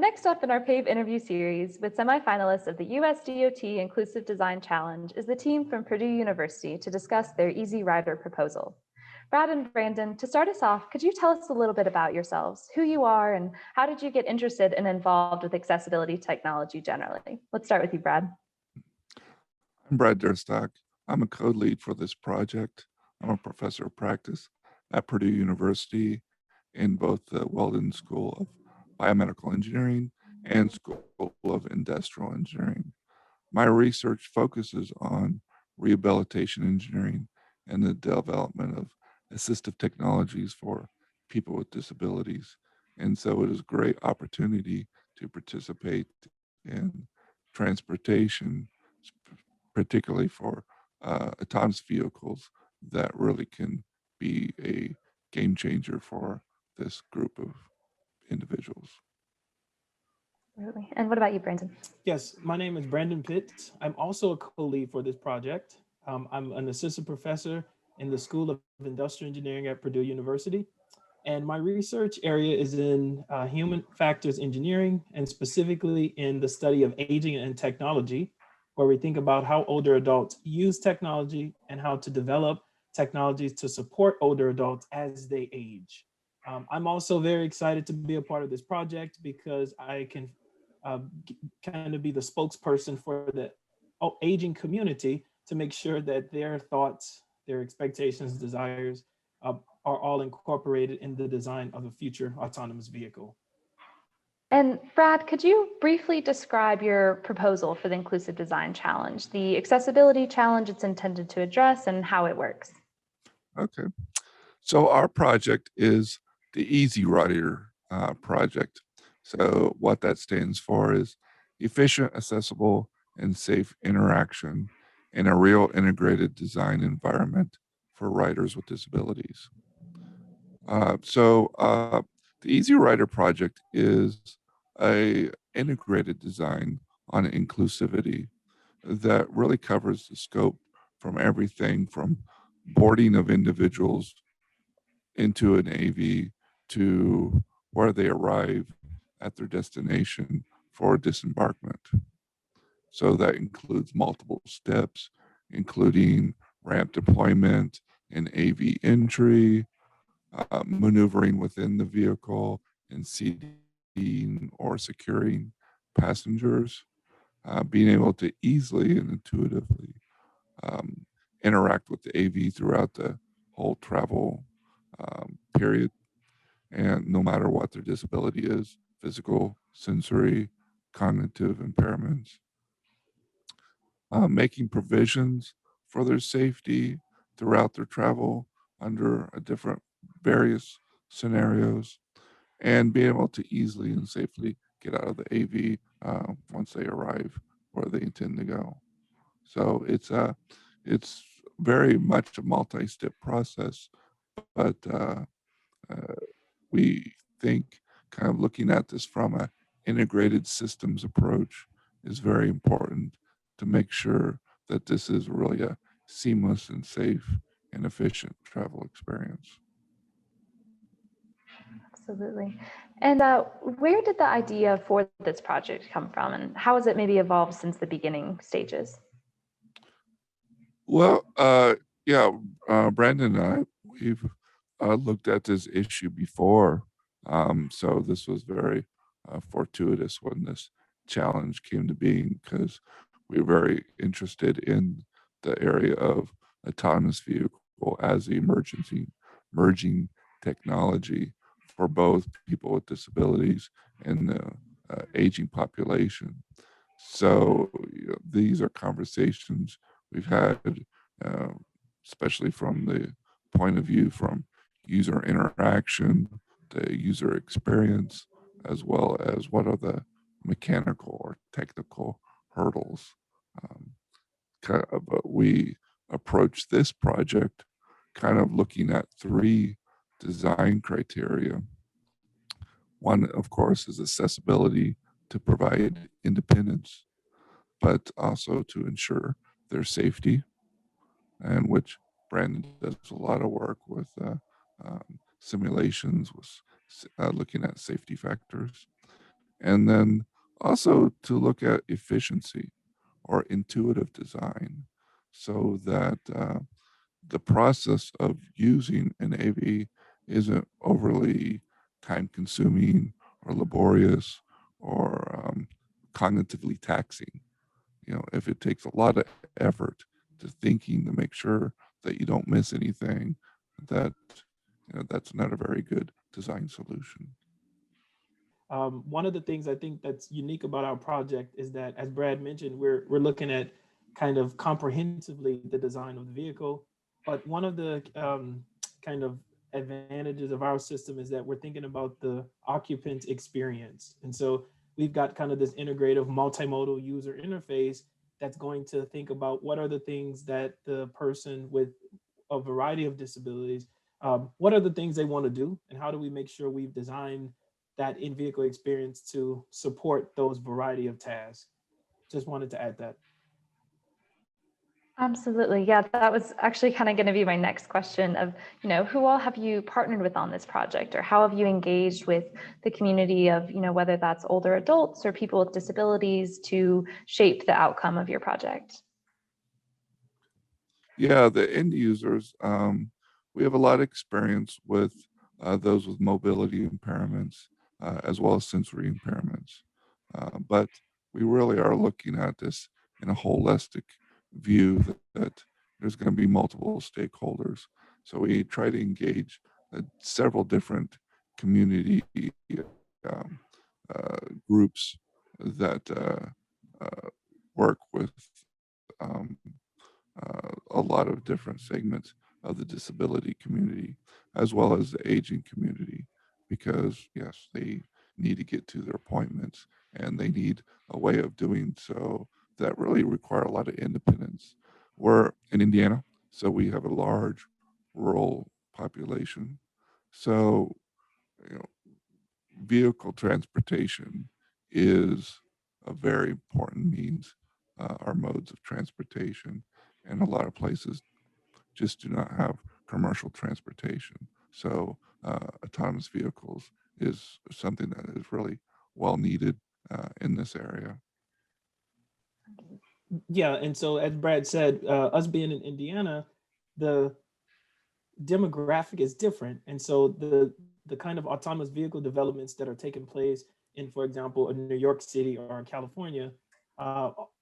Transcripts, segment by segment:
Next up in our PAVE interview series with semifinalists of the USDOT Inclusive Design Challenge is the team from Purdue University to discuss their EASI Rider proposal. Brad and Brandon, to start us off, could you tell us a little bit about yourselves, who you are, and how did you get interested and involved with accessibility technology generally? Let's start with you, Brad. I'm Brad Duerstock. I'm a code lead for this project. I'm a professor of practice at Purdue University in both the Weldon School of Biomedical Engineering and School of Industrial Engineering. My research focuses on rehabilitation engineering and the development of assistive technologies for people with disabilities. And so it is a great opportunity to participate in transportation, particularly for autonomous vehicles that really can be a game changer for this group of individuals. Absolutely. And what about you, Brandon? Yes, my name is Brandon Pitts. I'm also a co-lead for this project. I'm an assistant professor in the School of Industrial Engineering at Purdue University. And my research area is in human factors engineering, and specifically in the study of aging and technology, where we think about how older adults use technology and how to develop technologies to support older adults as they age. I'm also very excited to be a part of this project because I can kind of be the spokesperson for the aging community to make sure that their thoughts, their expectations, desires are all incorporated in the design of a future autonomous vehicle. And Brad, could you briefly describe your proposal for the Inclusive Design Challenge, the accessibility challenge it's intended to address, and how it works? Okay, so our project is the EASI Rider project. So what that stands for is efficient, accessible, and safe interaction in a real integrated design environment for riders with disabilities. The EASI Rider project is a integrated design on inclusivity that really covers the scope from everything from boarding of individuals into an AV to where they arrive at their destination for disembarkment. So that includes multiple steps, including ramp deployment and AV entry, maneuvering within the vehicle and seating or securing passengers, being able to easily and intuitively interact with the AV throughout the whole travel period. And no matter what their disability is, physical, sensory, cognitive impairments, making provisions for their safety throughout their travel under a different various scenarios, and be able to easily and safely get out of the AV once they arrive where they intend to go. So it's very much a multi-step process, but we think kind of looking at this from an integrated systems approach is very important to make sure that this is really a seamless and safe and efficient travel experience. Absolutely. And where did the idea for this project come from, and how has it maybe evolved since the beginning stages? Well, Brandon and I, we've looked at this issue before. So this was very fortuitous when this challenge came to being, because we were very interested in the area of autonomous vehicle as the emerging technology for both people with disabilities and the aging population. So these are conversations we've had, uh, especially from the point of view from user interaction, the user experience, as well as what are the mechanical or technical hurdles. Um, but we approach this project kind of looking at three design criteria. One, of course, is accessibility to provide independence, but also to ensure their safety, and which Brandon does a lot of work with simulations, with looking at safety factors. And then also to look at efficiency or intuitive design so that the process of using an AV isn't overly time consuming or laborious or cognitively taxing. You know, if it takes a lot of effort to thinking to make sure that you don't miss anything, that that's not a very good design solution. One of the things I think that's unique about our project is that, as Brad mentioned, we're looking at kind of comprehensively the design of the vehicle. But one of the kind of advantages of our system is that we're thinking about the occupant experience. And so we've got kind of this integrative multimodal user interface that's going to think about what are the things that the person with a variety of disabilities, what are the things they want to do, and how do we make sure we've designed that in-vehicle experience to support those variety of tasks. Just wanted to add that. Absolutely. Yeah, that was actually kind of going to be my next question of, who all have you partnered with on this project, or how have you engaged with the community of, whether that's older adults or people with disabilities to shape the outcome of your project? Yeah, the end users, we have a lot of experience with those with mobility impairments as well as sensory impairments. But we really are looking at this in a holistic view that there's going to be multiple stakeholders. So we try to engage several different community um, groups that work with um, a lot of different segments of the disability community, as well as the aging community, because yes, they need to get to their appointments and they need a way of doing so that really require a lot of independence. We're in Indiana, so we have a large rural population. So, you know, vehicle transportation is a very important means, our modes of transportation, and a lot of places just do not have commercial transportation. So autonomous vehicles is something that is really well needed in this area. Yeah, and so as Brad said, us being in Indiana, the demographic is different, and so the kind of autonomous vehicle developments that are taking place in, for example, a New York City or California,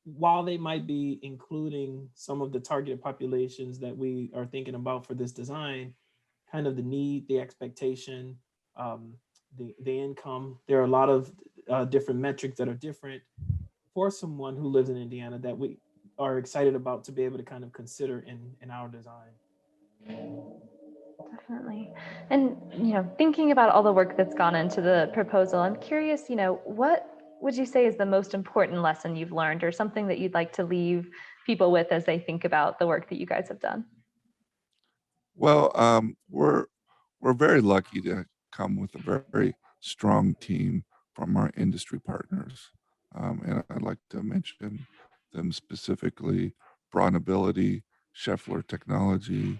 while they might be including some of the targeted populations that we are thinking about for this design, kind of the need, the expectation, um, the income, there are a lot of different metrics that are different for someone who lives in Indiana that we are excited about to be able to kind of consider in our design. Definitely. And, thinking about all the work that's gone into the proposal, I'm curious, what would you say is the most important lesson you've learned, or something that you'd like to leave people with as they think about the work that you guys have done? Well, we're very lucky to come with a very strong team from our industry partners, and I'd like to mention them specifically: Braun Ability, Scheffler Technology,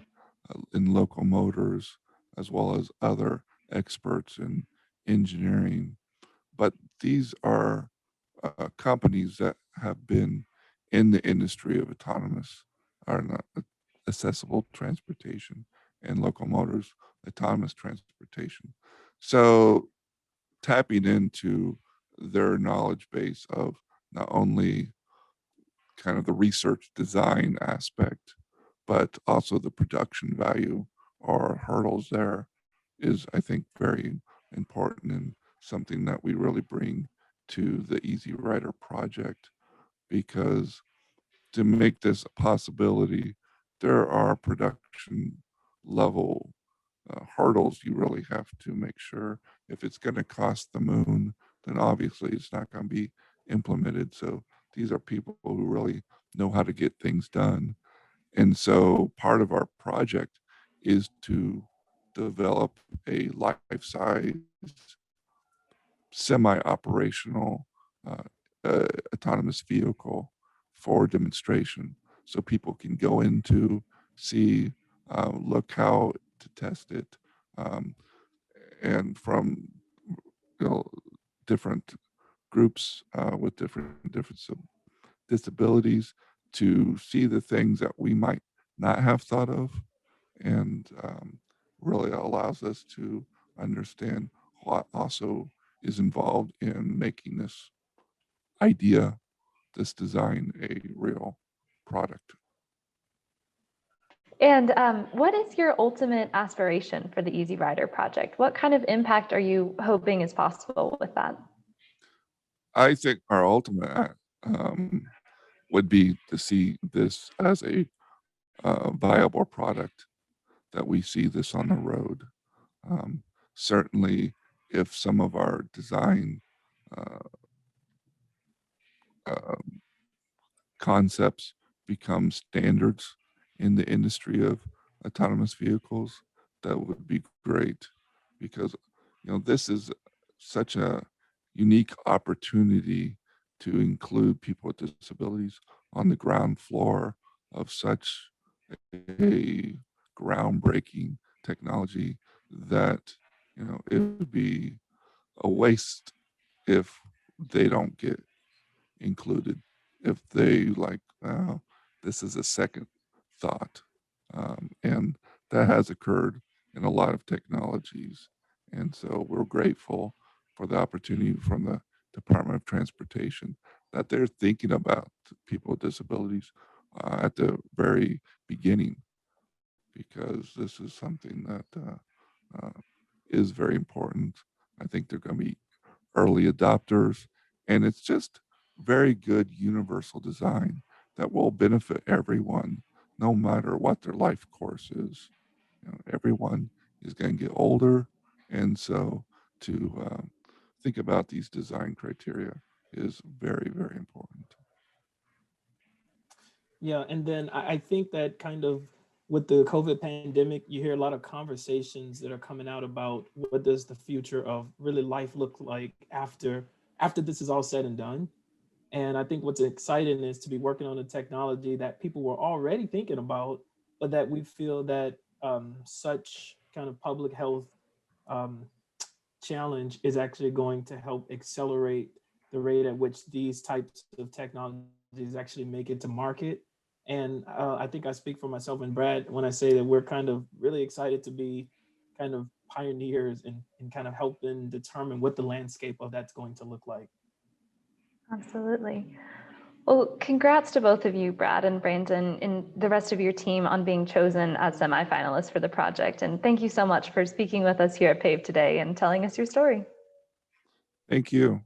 in local motors, as well as other experts in engineering. But these are companies that have been in the industry of autonomous or not accessible transportation and local motors, autonomous transportation. So tapping into their knowledge base of not only kind of the research design aspect, but also the production value or hurdles there is, I think, very important and something that we really bring to the Easy Rider project, because to make this a possibility, there are production level hurdles you really have to make sure. If it's going to cost the moon, then obviously it's not going to be implemented. So these are people who really know how to get things done. And so part of our project is to develop a life-size, semi-operational uh, autonomous vehicle for demonstration, so people can go into, see, look how to test it, um, and from, you know, different groups with different disabilities to see the things that we might not have thought of, and really allows us to understand what also is involved in making this idea, this design, a real product. And what is your ultimate aspiration for the EASI Rider project? What kind of impact are you hoping is possible with that? I think our ultimate would be to see this as a viable product, that we see this on the road. Um, Certainly, if some of our design uh, um, concepts become standards in the industry of autonomous vehicles, that would be great, because this is such a unique opportunity to include people with disabilities on the ground floor of such a groundbreaking technology, that it would be a waste if they don't get included, if they like, this is a second thought. And that has occurred in a lot of technologies. And so we're grateful for the opportunity from the Department of Transportation that they're thinking about people with disabilities at the very beginning, because this is something that is very important. I think they're going to be early adopters, and it's just very good universal design that will benefit everyone, no matter what their life course is. Everyone is going to get older, and so to think about these design criteria is very, very important. Yeah, and then I think that kind of with the COVID pandemic, you hear a lot of conversations that are coming out about what does the future of really life look like after this is all said and done. And I think what's exciting is to be working on a technology that people were already thinking about, but that we feel that such kind of public health um, challenge is actually going to help accelerate the rate at which these types of technologies actually make it to market. And I think I speak for myself and Brad when I say that we're kind of really excited to be kind of pioneers in kind of helping determine what the landscape of that's going to look like. Absolutely. Well, congrats to both of you, Brad and Brandon, and the rest of your team on being chosen as semifinalists for the project. And thank you so much for speaking with us here at PAVE today and telling us your story. Thank you.